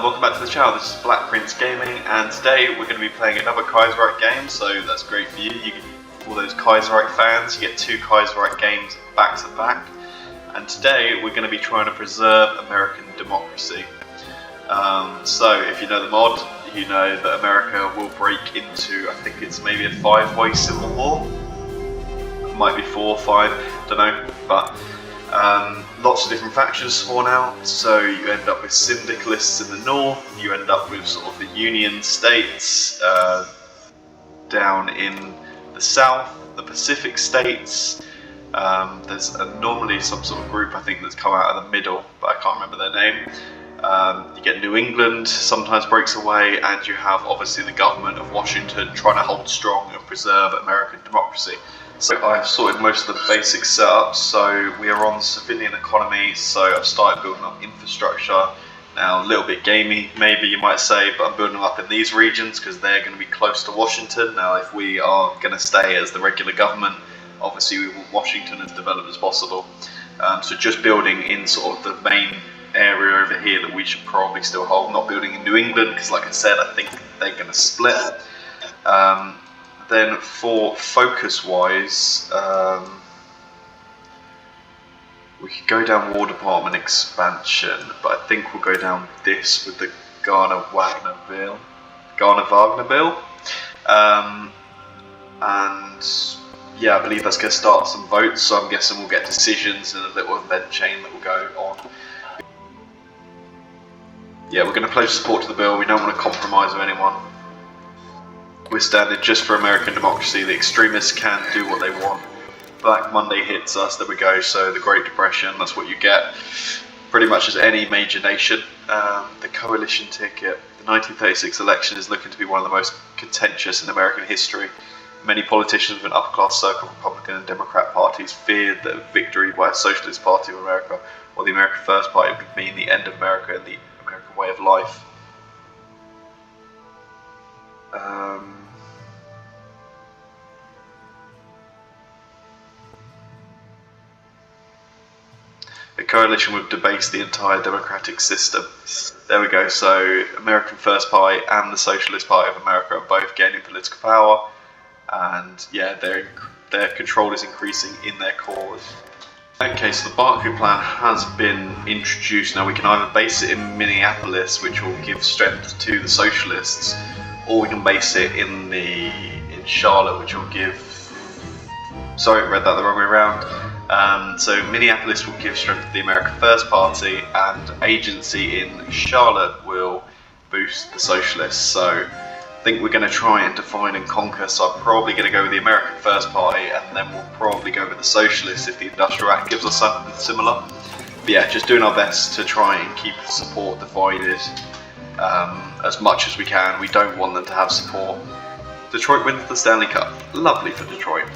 welcome back to the channel. This is Black Prince Gaming, and today we're going to be playing another Kaiserreich game, so that's great for you. You get all those Kaiserreich fans, you get 2 Kaiserreich games back to back, and today we're going to be trying to preserve American democracy. So if you know the mod, you know that America will break into, I think it's maybe a 5-way civil war. It might be 4 or 5, don't know, but lots of different factions spawn out, so you end up with syndicalists in the north, you end up with sort of the Union states down in the south, the Pacific states. There's normally some sort of group I think that's come out of the middle, but I can't remember their name. You get New England sometimes breaks away, and you have obviously the government of Washington trying to hold strong and preserve American democracy. So I've sorted most of the basic setups, so we are on civilian economy, so I've started building up infrastructure. Now a little bit gamey maybe you might say, but I'm building them up in these regions because they're going to be close to Washington. Now if we are going to stay as the regular government, obviously we want Washington as developed as possible. So just building in sort of the main area over here that we should probably still hold, not building in New England because like I said I think they're going to split. Then for focus wise, we could go down War Department expansion, but I think we'll go down this with the Garner-Wagner bill. And yeah, I believe that's going to start some votes, so I'm guessing we'll get decisions and a little event chain that will go on. Yeah, we're going to pledge support to the bill. We don't want to compromise with anyone. We're standing just for American democracy. The extremists can do what they want. Black Monday hits us, there we go. So the Great Depression, that's what you get pretty much as any major nation. The coalition ticket. The 1936 election is looking to be one of the most contentious in American history. Many politicians within upper class circle, Republican and Democrat parties, feared that victory by a Socialist Party of America or the American First Party would mean the end of America and the American way of life. The coalition would debase the entire democratic system. There we go, so American First Party and the Socialist Party of America are both gaining political power, and yeah, their control is increasing in their cause. Okay, so the Barclay plan has been introduced. Now we can either base it in Minneapolis, which will give strength to the socialists, or we can base it in Charlotte, which will give... Sorry, I read that the wrong way around. So Minneapolis will give strength to the American First Party, and agency in Charlotte will boost the socialists. So I think we're going to try and define and conquer, so I'm probably going to go with the American First Party, and then we'll probably go with the socialists if the Industrial Act gives us something similar. But yeah, just doing our best to try and keep support divided as much as we can. We don't want them to have support. Detroit wins the Stanley Cup. Lovely for Detroit.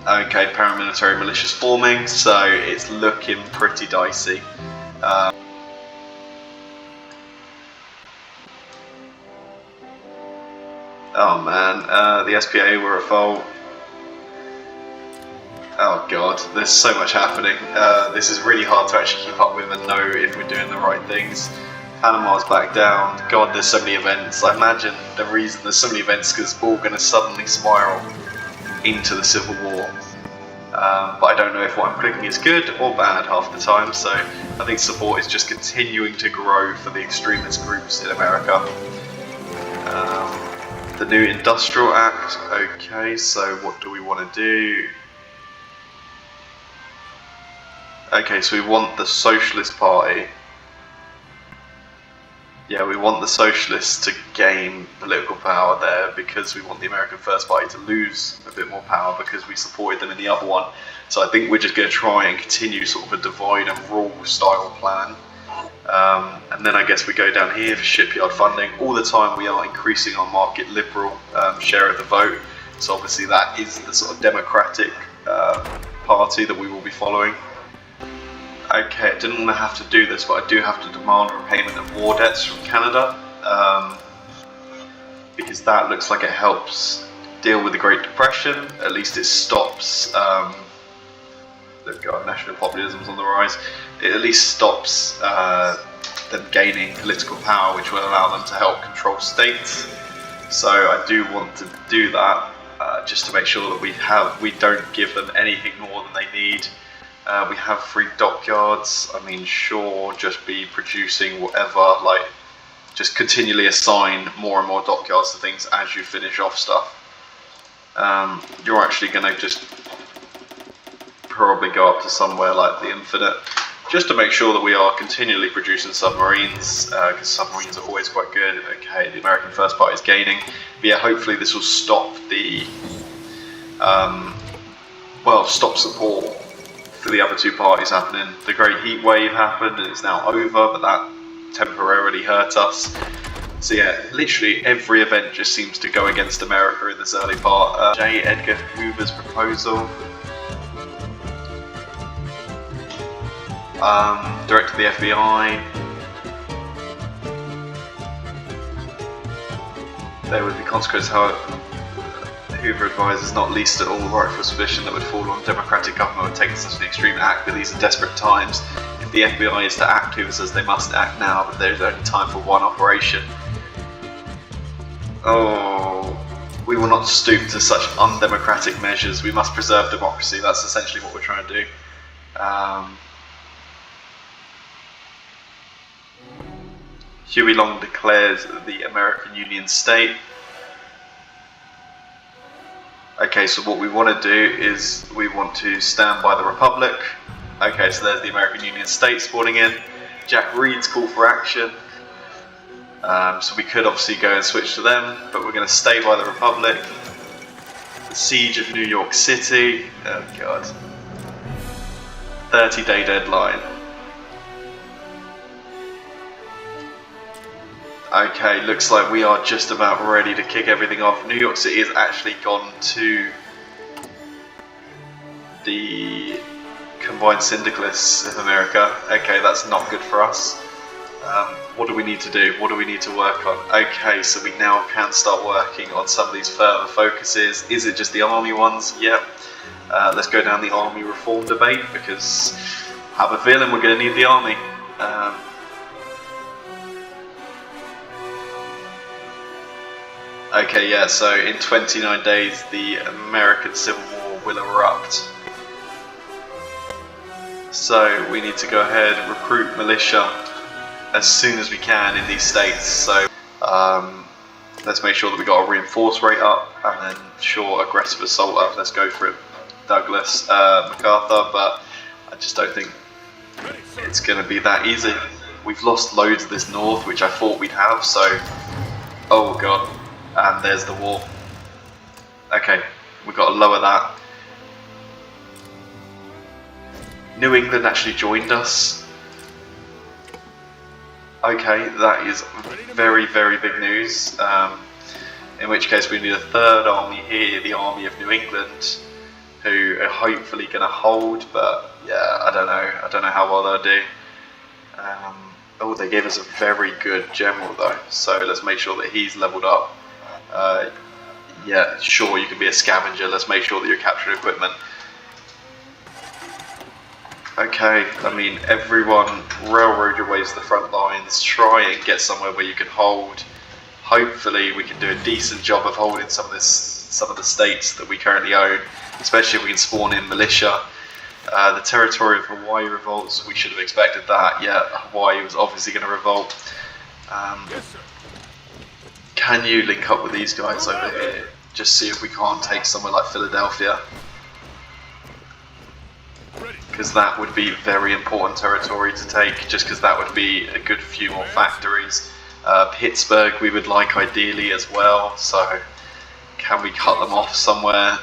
Okay, paramilitary militias forming, so it's looking pretty dicey. Oh man, the SPA were at fault. Oh god, there's so much happening. This is really hard to actually keep up with and know if we're doing the right things. Panama's back down. God, there's so many events. I imagine the reason there's so many events is because it's all going to suddenly spiral into the Civil War. But I don't know if what I'm clicking is good or bad half the time, so I think support is just continuing to grow for the extremist groups in America. The new Industrial Act, okay, so what do we want to do? Okay, so we want the Socialist Party. Yeah, we want the Socialists to gain political power there because we want the American First Party to lose a bit more power because we supported them in the other one. So I think we're just going to try and continue sort of a divide and rule style plan. And then I guess we go down here for shipyard funding. All the time we are increasing our market liberal share of the vote. So obviously that is the sort of democratic party that we will be following. Okay, I didn't want to have to do this, but I do have to demand repayment of war debts from Canada, because that looks like it helps deal with the Great Depression. At least it stops, they've got national populism's on the rise, it at least stops them gaining political power, which will allow them to help control states. So I do want to do that, just to make sure that we don't give them anything more than they need. We have 3 dockyards. I mean, sure, just be producing whatever, like, just continually assign more and more dockyards to things as you finish off stuff. You're actually going to just probably go up to somewhere like the Infinite, just to make sure that we are continually producing submarines, because submarines are always quite good. Okay, the American First Party is gaining. But yeah, hopefully this will stop the, stop support for the other 2 parties happening. The Great Heat Wave happened and it's now over, but that temporarily hurt us. So yeah, literally every event just seems to go against America in this early part. J. Edgar Hoover's proposal. Director of the FBI. There would be consequences, however. Hoover advises not least at all rightful suspicion that would fall on democratic government would take such an extreme act, but these are desperate times. If the FBI is to act, Hoover says they must act now, but there is only time for one operation. Oh, we will not stoop to such undemocratic measures. We must preserve democracy. That's essentially what we're trying to do. Huey Long declares the American Union state. Okay, so what we want to do is we want to stand by the Republic. Okay, so there's the American Union state spawning in. Jack Reed's call for action. So we could obviously go and switch to them, but we're going to stay by the Republic. The Siege of New York City. Oh god. 30-day deadline. Okay, looks like we are just about ready to kick everything off. New York City has actually gone to the Combined Syndicalists of America. Okay, that's not good for us. What do we need to do? What do we need to work on? Okay, so we now can start working on some of these further focuses. Is it just the army ones? Yep. Let's go down the army reform debate, because I have a feeling we're going to need the army. Okay, yeah, so in 29 days the American Civil War will erupt. So we need to go ahead and recruit militia as soon as we can in these states. So let's make sure that we got our reinforce rate up, and then sure, aggressive assault up. Let's go for it, Douglas MacArthur, but I just don't think it's going to be that easy. We've lost loads of this north, which I thought we'd have, so oh god. And there's the war. Okay, we've got to lower that. New England actually joined us. Okay, that is very, very big news. In which case we need a 3rd army here, the Army of New England, who are hopefully going to hold, but yeah, I don't know how well they'll do. Oh, they gave us a very good general though, so let's make sure that he's leveled up. Yeah, sure, you can be a scavenger. Let's make sure that you're capturing equipment. Okay, I mean, everyone railroad your ways to the front lines. Try and get somewhere where you can hold. Hopefully we can do a decent job of holding some of the states that we currently own, especially if we can spawn in militia. The territory of Hawaii revolts, we should have expected that. Yeah, Hawaii was obviously going to revolt. Can you link up with these guys over here? Just see if we can't take somewhere like Philadelphia. Because that would be very important territory to take, just because that would be a good few more factories. Pittsburgh we would like ideally as well, so can we cut them off somewhere?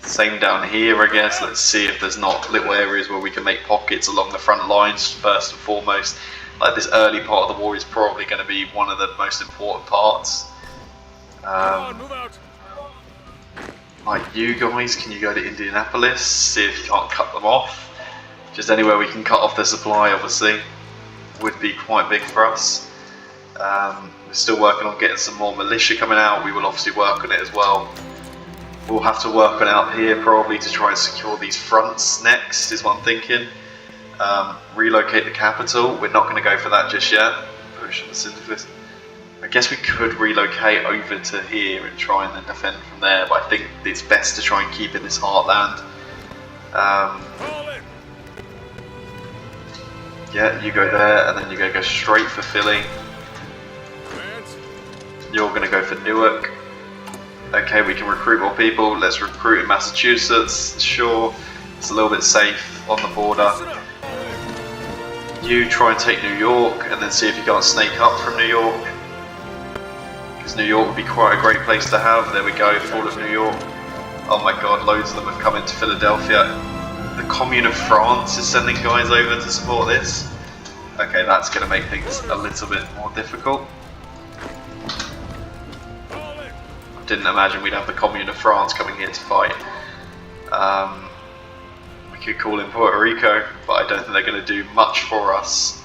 Same down here, I guess. Let's see if there's not little areas where we can make pockets along the front lines first and foremost. Like this early part of the war is probably going to be one of the most important parts. Like you guys, can you go to Indianapolis? See if you can't cut them off. Just anywhere we can cut off their supply, obviously, would be quite big for us. We're still working on getting some more militia coming out. We will obviously work on it as well. We'll have to work on out here probably to try and secure these fronts next, is what I'm thinking. Relocate the capital. We're not going to go for that just yet. Push the syndicalist. I guess we could relocate over to here and try and then defend from there, but I think it's best to try and keep in this heartland. Yeah, you go there, and then you're going to go straight for Philly. You're going to go for Newark. Okay, we can recruit more people. Let's recruit in Massachusetts. Sure, it's a little bit safe on the border. You try and take New York, and then see if you can't snake up from New York. Because New York would be quite a great place to have. There we go, fall of New York. Oh my god, loads of them have come into Philadelphia. The Commune of France is sending guys over to support this. Okay, that's going to make things a little bit more difficult. I didn't imagine we'd have the Commune of France coming here to fight. We could call in Puerto Rico, but I don't think they're going to do much for us.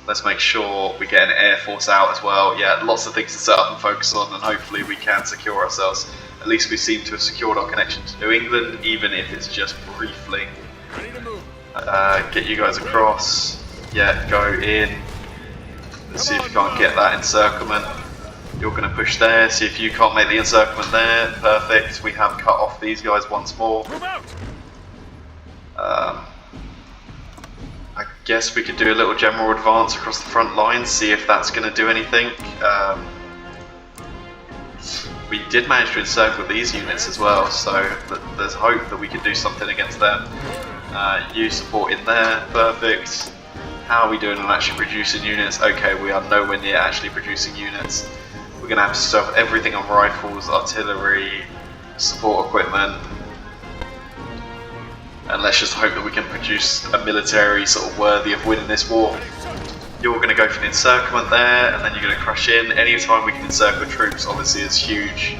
Let's make sure we get an air force out as well. Yeah, lots of things to set up and focus on, and hopefully we can secure ourselves. At least we seem to have secured our connection to New England, even if it's just briefly. Get you guys across. Yeah, go in. Let's see if you can't get that encirclement. You're going to push there. See if you can't make the encirclement there. Perfect. We have cut off these guys once more. I guess we could do a little general advance across the front lines, see if that's going to do anything. We did manage to encircle these units as well, so there's hope that we can do something against them. You support in there, perfect. How are we doing on actually producing units? Okay, we are nowhere near actually producing units. We're going to have to stuff everything on rifles, artillery, support equipment. And let's just hope that we can produce a military sort of worthy of winning this war. You're going to go for the encirclement there, and then you're going to crush in. Any time we can encircle troops, obviously, is huge.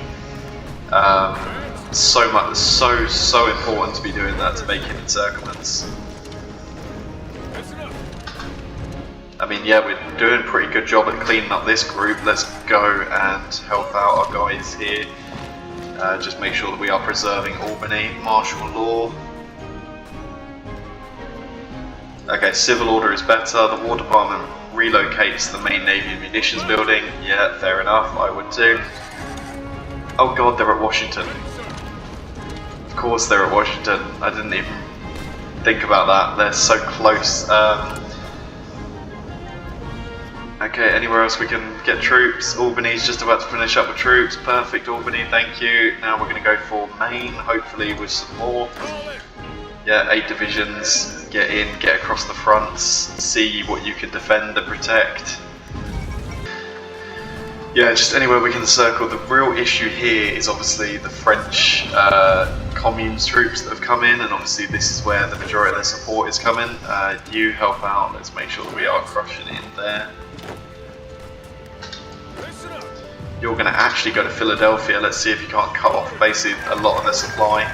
So important to be doing that, to make encirclements. I mean, yeah, we're doing a pretty good job at cleaning up this group. Let's go and help out our guys here. Just make sure that we are preserving Albany, martial law. Okay, civil order is better. The War Department relocates the main Navy and munitions building. Yeah, fair enough, I would too. Oh god, they're at Washington. Of course they're at Washington. I didn't even think about that. They're so close. Okay, anywhere else we can get troops? Albany's just about to finish up with troops. Perfect, Albany, thank you. Now we're going to go for Maine, hopefully with some more. Yeah, 8 divisions. Get in, get across the fronts, see what you can defend and protect. Yeah, just anywhere we can circle. The real issue here is obviously the French communes troops that have come in, and obviously this is where the majority of their support is coming. You help out, let's make sure that we are crushing in there. You're going to actually go to Philadelphia. Let's see if you can't cut off basically a lot of their supply.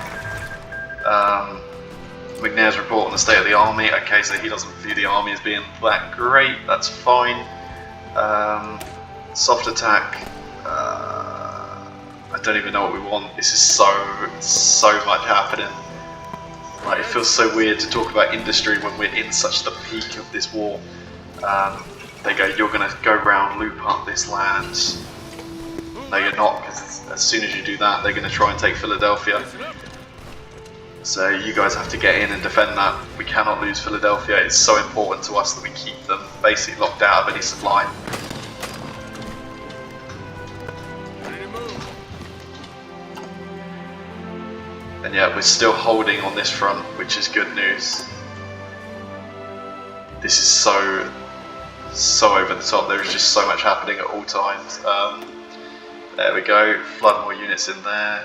McNair's report on the state of the army. Okay, so he doesn't view the army as being that great. That's fine. Soft attack. I don't even know what we want. This is so much happening. Like, it feels so weird to talk about industry when we're in such the peak of this war. They go, you're going to go round, loop up this land. No, you're not, because as soon as you do that, they're going to try and take Philadelphia. So you guys have to get in and defend that. We cannot lose Philadelphia. It's so important to us that we keep them basically locked out of any supply. And yeah, we're still holding on this front, which is good news. This is so over the top. There is just so much happening at all times. There we go. Flood more units in there.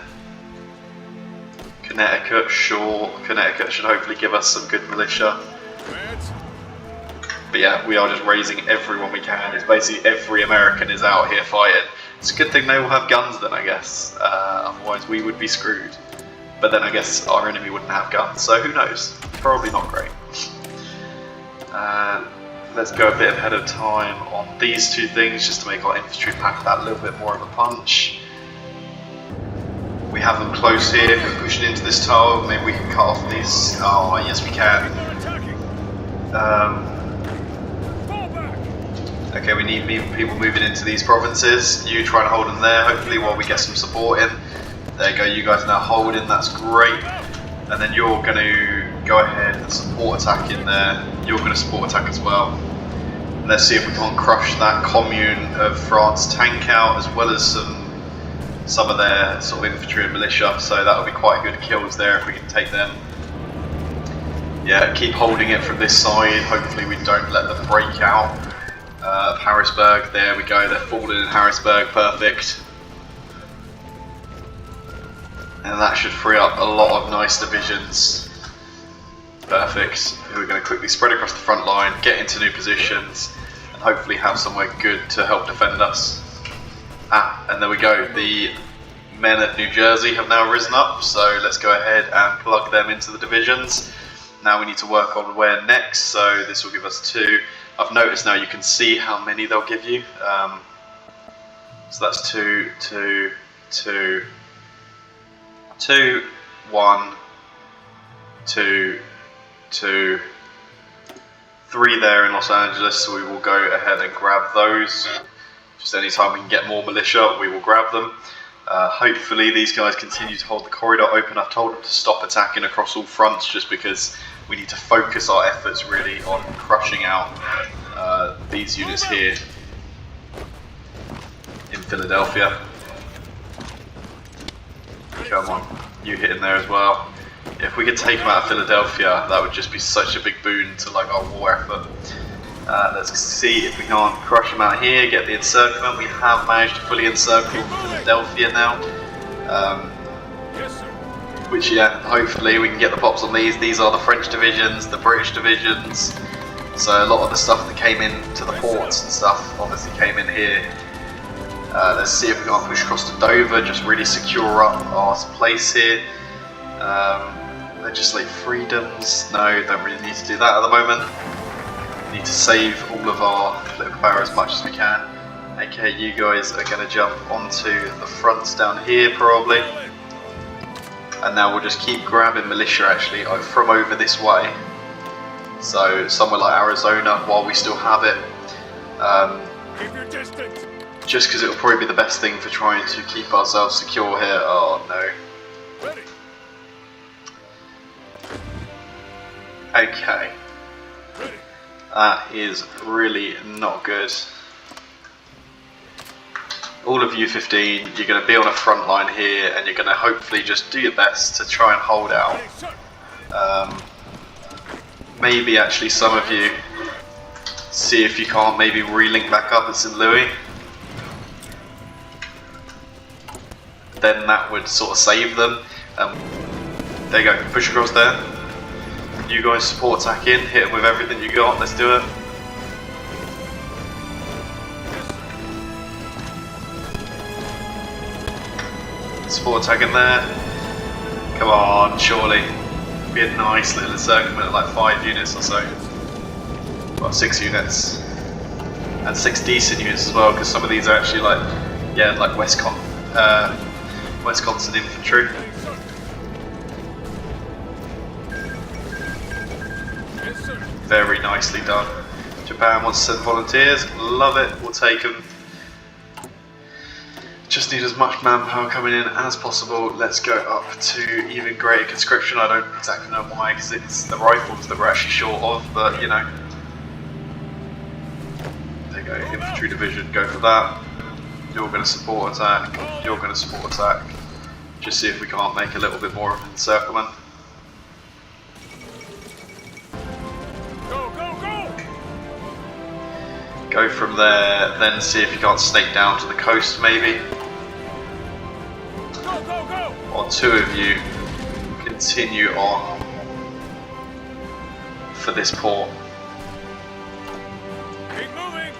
Connecticut, sure. Connecticut should hopefully give us some good militia. But yeah, we are just raising everyone we can. It's basically every American is out here fighting. It's a good thing they all have guns then, I guess. Otherwise we would be screwed. But then I guess our enemy wouldn't have guns, so who knows? Probably not great. Let's go a bit ahead of time on these two things, just to make our infantry pack that little bit more of a punch. We we have them close here. If we're pushing into this tower, maybe we can cut off these. Oh, yes, we can. Okay, we need people moving into these provinces. You try and hold them there, hopefully, while we get some support in. There you go, you guys are now holding, that's great. And then you're going to go ahead and support attack in there. You're going to support attack as well. Let's see if we can't crush that commune of France tank out, as well as some of their sort of infantry and militia. So that'll be quite good kills there if we can take them. Yeah, keep holding it from this side. Hopefully we don't let them break out of Harrisburg. There we go, they're falling in Harrisburg, perfect. And that should free up a lot of nice divisions. Perfect. We're going to quickly spread across the front line, get into new positions, and hopefully have somewhere good to help defend us. And there we go. The men at New Jersey have now risen up, so let's go ahead and plug them into the divisions. Now we need to work on where next, so this will give us 2. I've noticed now you can see how many they'll give you. So that's 2, 2, 2, 2, 1, 2, 2, 3 there in Los Angeles, so we will go ahead and grab those. Just anytime we can get more militia, we will grab them. Hopefully these guys continue to hold the corridor open. I've told them to stop attacking across all fronts just because we need to focus our efforts really on crushing out these units here in Philadelphia. Come on, you hit in there as well. If we could take them out of Philadelphia, that would just be such a big boon to like our war effort. Let's see if we can't crush them out here, get the encirclement. We have managed to fully encircle Philadelphia now. Which, yeah, hopefully we can get the pops on these. These are the French divisions, the British divisions. So a lot of the stuff that came into the ports and stuff obviously came in here. Let's see if we can't push across to Dover, just really secure up our place here. Legislate freedoms. No, don't really need to do that at the moment. We need to save all of our political power as much as we can. Okay, you guys are going to jump onto the fronts down here probably. And now we'll just keep grabbing militia actually from over this way. So somewhere like Arizona while we still have it. Keep your distance. Just because it will probably be the best thing for trying to keep ourselves secure here. Oh no. Ready. Okay. Ready. That is really not good. All of you 15, you're going to be on a front line here and you're going to hopefully just do your best to try and hold out. Maybe actually some of you see if you can't maybe relink back up at St. Louis. Then that would sort of save them. There you go, push across there. You guys support attack in, hit them with everything you got, let's do it. Support attack in there. Come on, surely. Be a nice little encirclement of like 5 units or so. Well, 6 units. And 6 decent units as well, because some of these are actually like, yeah, like Wisconsin infantry. Very nicely done. Japan wants to send volunteers. Love it. We'll take them. Just need as much manpower coming in as possible. Let's go up to even greater conscription. I don't exactly know why, because it's the rifles that we're actually short of, but you know. There you go, infantry division, go for that. You're going to support attack. You're going to support attack. Just see if we can't make a little bit more of an encirclement. Go from there, then see if you can't snake down to the coast maybe. Or 2 of you continue on for this port. Keep moving.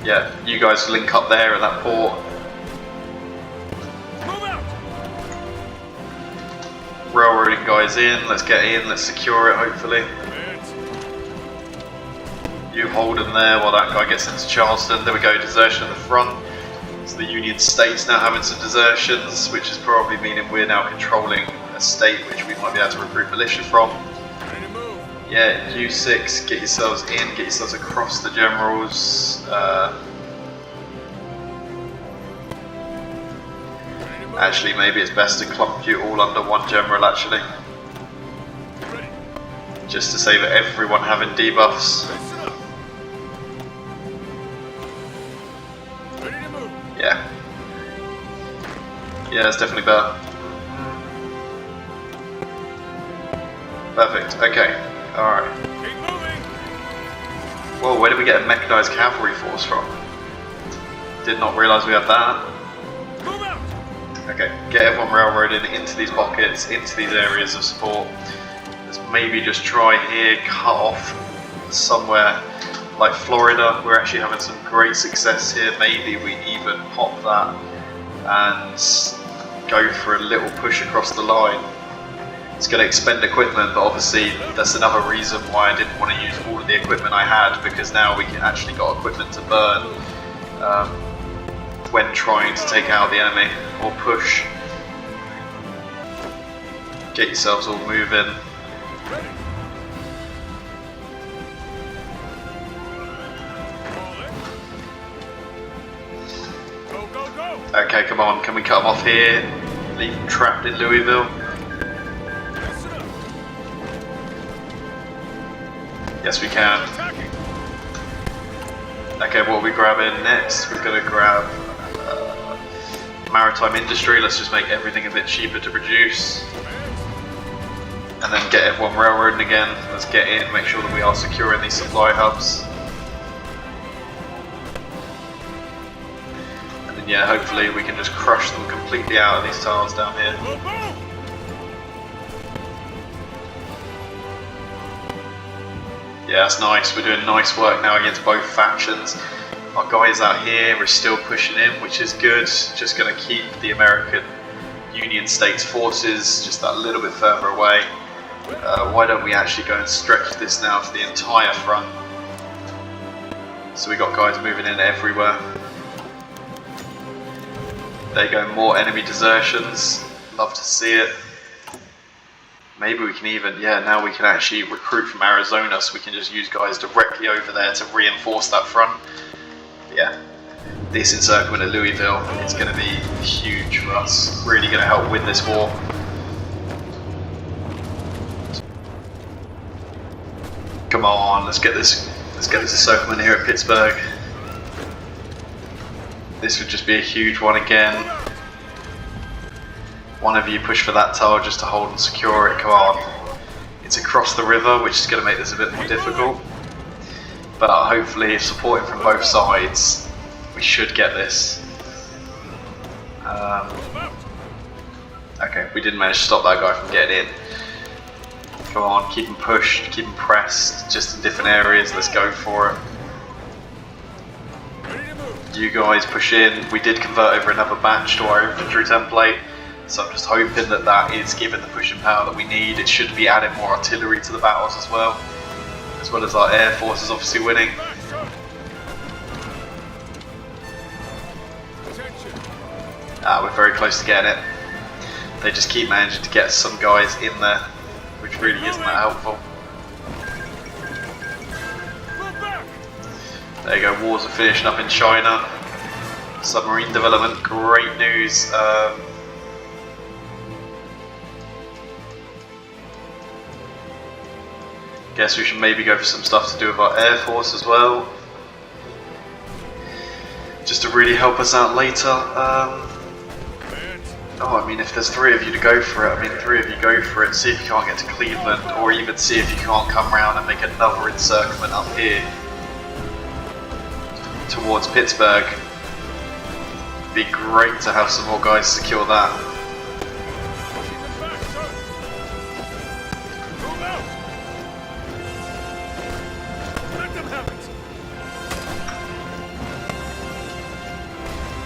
Yeah, you guys link up there at that port. Move out. Railroading guys in, let's get in, let's secure it hopefully. You hold them there while that guy gets into Charleston. There we go, desertion at the front. the United States now having some desertions, which is probably meaning we're now controlling a state which we might be able to recruit militia from. Ready to move. Yeah, U6, get yourselves in, get yourselves across the generals. Actually, maybe it's best to clump you all under one general, actually. Ready. Just to save everyone having debuffs. Listen up. Ready to move. Yeah. Yeah, that's definitely better. Perfect, okay. Alright. Keep moving. Whoa, where did we get a mechanized cavalry force from? Did not realise we had that. Move out. Okay, get everyone railroaded into these pockets, into these areas of support. Let's maybe just try here, cut off somewhere like Florida. We're actually having some great success here. Maybe we even pop that and go for a little push across the line. It's going to expend equipment, but obviously that's another reason why I didn't want to use all of the equipment I had, because now we can actually got equipment to burn when trying to take out the enemy or push. Get yourselves all moving. Ready. All in. Go, go, go. Okay, come on, can we cut them off here? Leave them trapped in Louisville? Listen up. Yes, we can. Attacking. Okay, what are we grabbing next? We're going to grab maritime industry. Let's just make everything a bit cheaper to produce. And then get everyone railroading again. Let's get in, make sure that we are securing these supply hubs. And then yeah, hopefully we can just crush them completely out of these tiles down here. Move, move. Yeah, that's nice. We're doing nice work now against both factions. Our guys out here are still pushing in, which is good. Just going to keep the American Union States forces just that little bit further away. Why don't we actually go and stretch this now to the entire front? So we got guys moving in everywhere. There you go, more enemy desertions. Love to see it. Maybe we can even, yeah, now we can actually recruit from Arizona, so we can just use guys directly over there to reinforce that front. Yeah, this encirclement of Louisville is going to be huge for us. Really going to help win this war. Come on, let's get this encirclement here at Pittsburgh. This would just be a huge one again. One of you push for that tower just to hold and secure it. Come on. It's across the river, which is going to make this a bit more difficult. But hopefully, supporting from both sides, we should get this. Okay, we didn't manage to stop that guy from getting in. Come on, keep him pushed, keep him pressed, just in different areas. Let's go for it. You guys push in. We did convert over another batch to our infantry template. So I'm just hoping that that is giving the pushing power that we need. It should be adding more artillery to the battles as well as our air force is obviously winning. We're very close to getting it. They just keep managing to get some guys in there, which really isn't that helpful. There you go, wars are finishing up in China. Submarine development, great news. Guess we should maybe go for some stuff to do with our air force as well, just to really help us out later. Oh, I mean, if there's 3 of you to go for it, I mean, 3 of you go for it. See if you can't get to Cleveland, or even see if you can't come around and make another encirclement up here towards Pittsburgh. It'd be great to have some more guys secure that.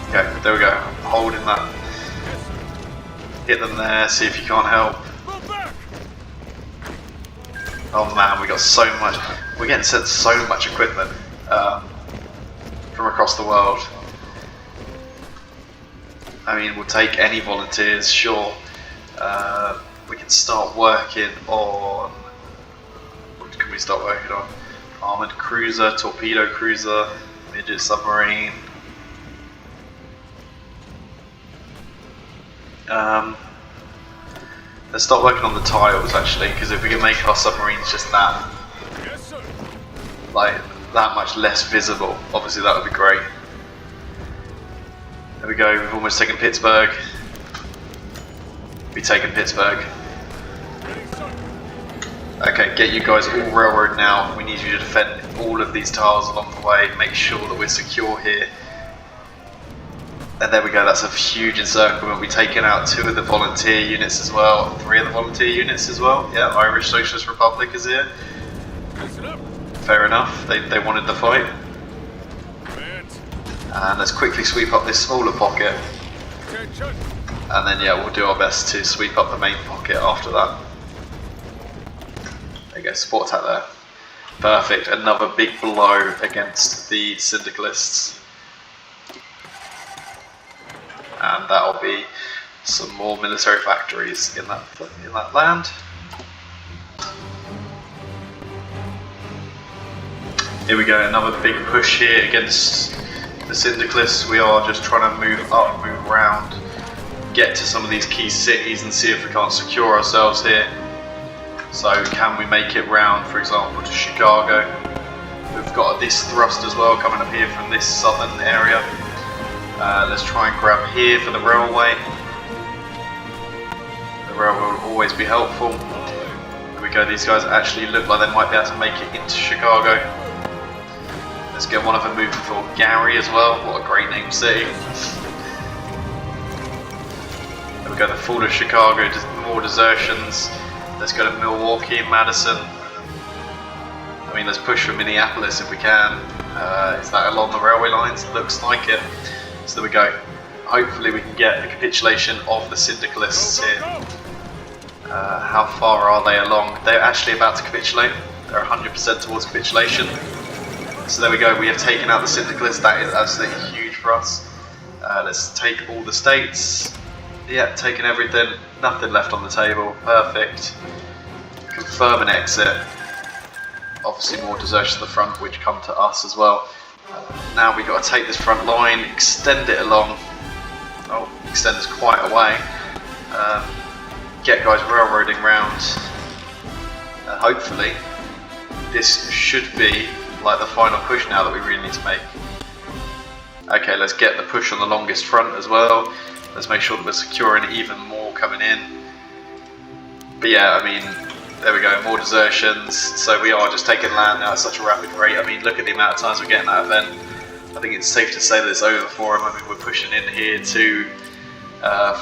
Okay, there we go. Holding that. Hit them there, see if you can't help. Oh man, we got so much. We're getting sent so much equipment from across the world. I mean, we'll take any volunteers, sure. We can start working on... What can we start working on? Armoured cruiser, torpedo cruiser, midget submarine. Let's start working on the tiles actually, because if we can make our submarines just that, Yes, sir. like that much less visible, obviously that would be great. There we go, we've almost taken Pittsburgh. We've taken Pittsburgh. Ready, sir. Okay, get you guys all railroad now. We need you to defend all of these tiles along the way, make sure that we're secure here. And there we go, that's a huge encirclement. We've taken out 2 of the volunteer units as well, 3 of the volunteer units as well. Yeah, Irish Socialist Republic is here. Listen up. Fair enough, they wanted the fight. Advance. And let's quickly sweep up this smaller pocket. Attention. And then yeah, we'll do our best to sweep up the main pocket after that. There you go, support attack there. Perfect, another big blow against the syndicalists. And that'll be some more military factories in that land. Here we go, another big push here against the syndicalists. We are just trying to move up, move around, get to some of these key cities and see if we can't secure ourselves here. So can we make it round, for example, to Chicago? We've got this thrust as well coming up here from this southern area. Let's try and grab here for the railway. The railway will always be helpful. There we go, these guys actually look like they might be able to make it into Chicago. Let's get one of them moving for Gary as well. What a great name city. There we go, the fall of Chicago, just more desertions. Let's go to Milwaukee and Madison. I mean, let's push for Minneapolis if we can. Is that along the railway lines? Looks like it. So there we go. Hopefully we can get a capitulation of the syndicalists here. How far are they along? They're actually about to capitulate. They're 100% towards capitulation. So there we go. We have taken out the syndicalists. That is absolutely huge for us. Let's take all the states. Yeah, taken everything. Nothing left on the table. Perfect. Confirm an exit. Obviously more desertions to the front, which come to us as well. Now we've got to take this front line, extend it along. Oh, extend this quite a way. Get guys railroading round. And hopefully this should be like the final push now that we really need to make. Okay, let's get the push on the longest front as well. Let's make sure that we're securing even more coming in. But yeah, I mean, there we go, more desertions. So we are just taking land now at such a rapid rate. I mean, look at the amount of times we're getting that event. I think it's safe to say that it's over for them. I mean, we're pushing in here to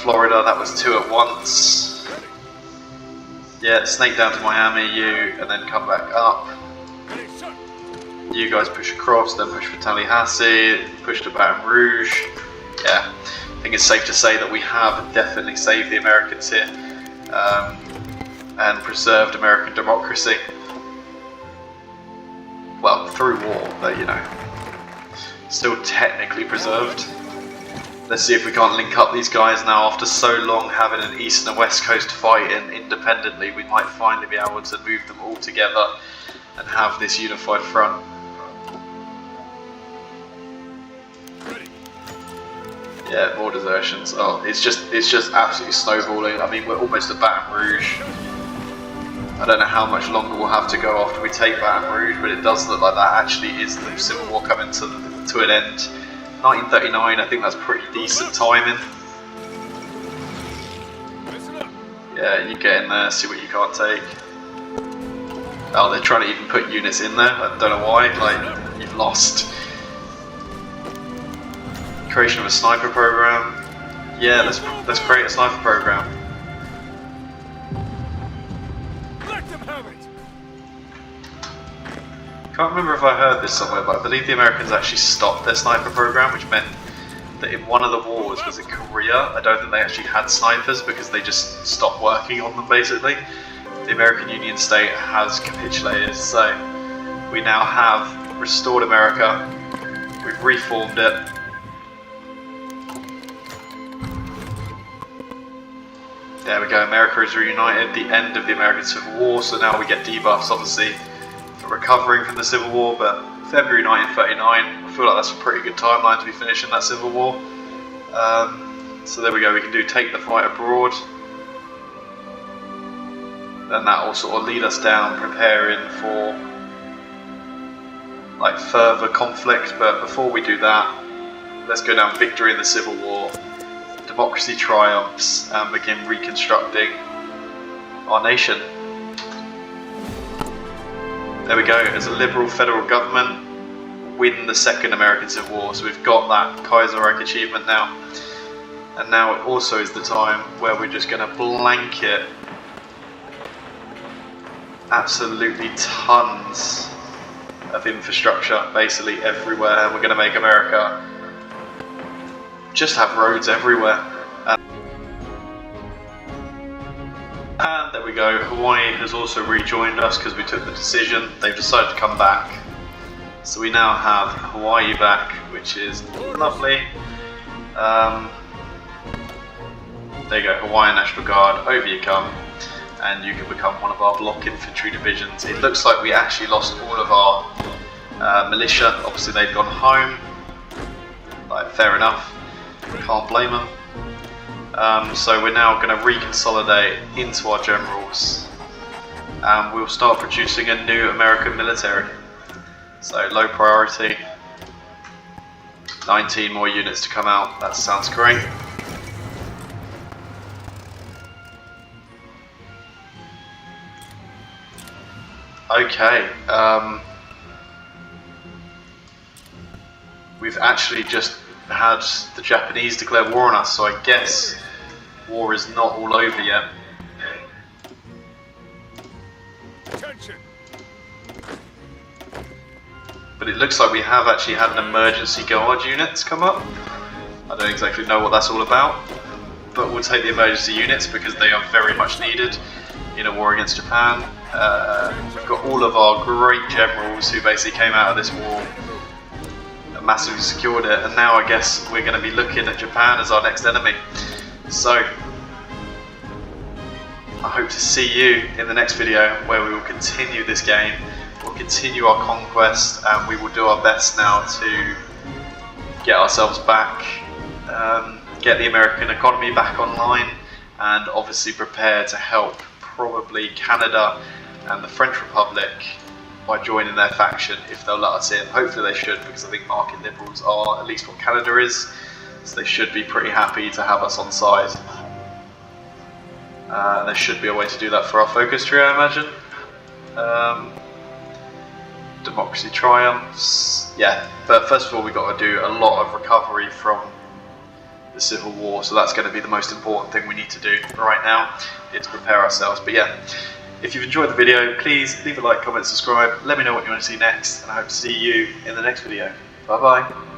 Florida. That was 2 at once. Yeah, snake down to Miami, you, and then come back up. You guys push across, then push for Tallahassee, push to Baton Rouge. Yeah, I think it's safe to say that we have definitely saved the Americans here. And preserved American democracy. Well, through war, but you know, still technically preserved. Let's see if we can't link up these guys now after so long having an East and a West Coast fighting independently. We might finally be able to move them all together and have this unified front. Yeah, more desertions. Oh, it's just absolutely snowballing. I mean, we're almost at Baton Rouge. I don't know how much longer we'll have to go after we take Baton Rouge, but it does look like that actually is the Civil War coming to an end. 1939, I think that's pretty decent timing. Yeah, you get in there, see what you can't take. Oh, they're trying to even put units in there. I don't know why. Like, you've lost. Creation of a sniper program. Yeah, let's create a sniper program. Can't remember if I heard this somewhere, but I believe the Americans actually stopped their sniper program, which meant that in one of the wars, was in Korea, I don't think they actually had snipers because they just stopped working on them basically. The American Union state has capitulated, so we now have restored America, we've reformed it. There we go, America is reunited, the end of the American Civil War, so now we get debuffs obviously for recovering from the Civil War, but February 1939, I feel like that's a pretty good timeline to be finishing that Civil War. So there we go, we can do take the fight abroad. Then that will sort of lead us down preparing for like further conflict, but before we do that, let's go down victory in the Civil War, democracy triumphs, and begin reconstructing our nation. There we go, as a liberal federal government, win the second American Civil War, so we've got that Kaiserreich achievement now. And now it also is the time where we're just going to blanket absolutely tons of infrastructure basically everywhere, and we're going to make America just have roads everywhere. And there we go, Hawaii has also rejoined us because we took the decision. They've decided to come back, so we now have Hawaii back, which is lovely. There you go, Hawaiian National Guard, over you come, and you can become one of our block infantry divisions. It looks like we actually lost all of our militia. Obviously they've gone home, like fair enough, can't blame them. So we're now going to reconsolidate into our generals, and we'll start producing a new American military. So low priority, 19 more units to come out, that sounds great. Okay, we've actually just had the Japanese declare war on us, so I guess war is not all over yet. Attention. But it looks like we have actually had an emergency guard units come up. I don't exactly know what that's all about, but we'll take the emergency units because they are very much needed in a war against Japan. We've got all of our great generals who basically came out of this war and massively secured it, and now I guess we're going to be looking at Japan as our next enemy. So I hope to see you in the next video where we will continue this game, we'll continue our conquest, and we will do our best now to get ourselves back, get the American economy back online, and obviously prepare to help probably Canada and the French Republic by joining their faction if they'll let us in. Hopefully they should, because I think market liberals are at least what Canada is, so they should be pretty happy to have us on side. There should be a way to do that for our focus tree, I imagine. Democracy triumphs, yeah, but first of all we've got to do a lot of recovery from the Civil War, so that's going to be the most important thing we need to do right now, is prepare ourselves. But yeah, if you've enjoyed the video, please leave a like, comment, subscribe, let me know what you want to see next, and I hope to see you in the next video. Bye bye.